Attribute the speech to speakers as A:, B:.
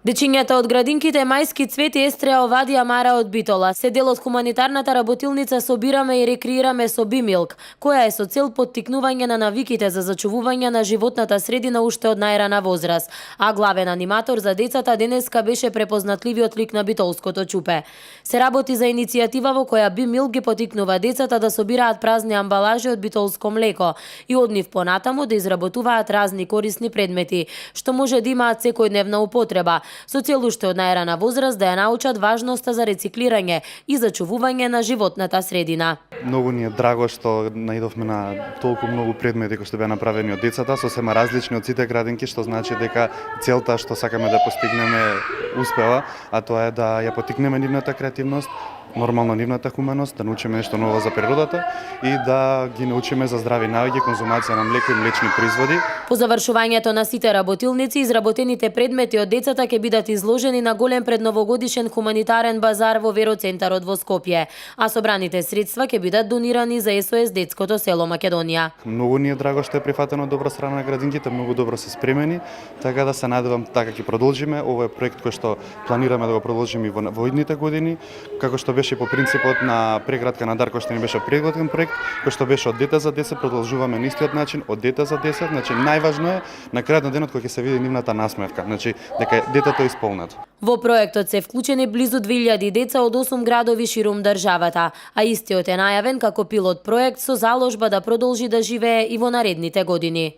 A: Дечињата од градинките Мајски цвети Естреја Овадија Мара од Битола се дел од хуманитарната работилница Собираме и рекреираме со Бимилк, која е со цел поттикнување на навиките за зачувување на животната средина уште од најрана возраст, а главен аниматор за децата денеска беше препознатливиот лик на битолското чупе. Се работи за иницијатива во која Бимилк ги поттикнува децата да собираат празни амбалажи од битолско млеко и од нив понатаму да изработуваат разни корисни предмети, што може да имаат секојдневна употреба, со цел уште од најрана возраст да ја научат важноста за рециклирање и зачувување на животната средина.
B: Многу ни е драго што наидовме на толку многу предмети кои што беа направени од децата, сосема различни од сите градинки, што значи дека целта што сакаме да постигнеме успева, а тоа е да ја поттикнеме нивната креативност, нормално нивната хуманост, да научиме нешто ново за природата и да ги научиме за здрави навики, конзумација на млеко и млечни производи.
A: По завршувањето на сите работилници, изработените предмети од децата ќе бидат изложени на голем предновогодишен хуманитарен базар во Вероцентарот во Скопје, а собраните средства ќе бидат донирани за СОС Детското село Македонија.
B: Многу ни е драго што е прифатено од добра страна на градинките, многу добро се спремени, така да се надевам така ќе продолжиме. Ово е проект кој што планираме да го продолжиме и во идните години, како што беше по принципот на преградка на дар, кој што ни беше предходен проект, кој што беше од дете за 10, продолжуваме на истиот начин од дете за 10, значи најважно е на крајот на денот кога ќе се види нивната насмевка, значи дека детето е исполнет.
A: Во проектот се вклучени близу 2000 деца од 8 градови ширум државата, а истиот е најавен како пилот проект со заложба да продолжи да живее и во наредните години.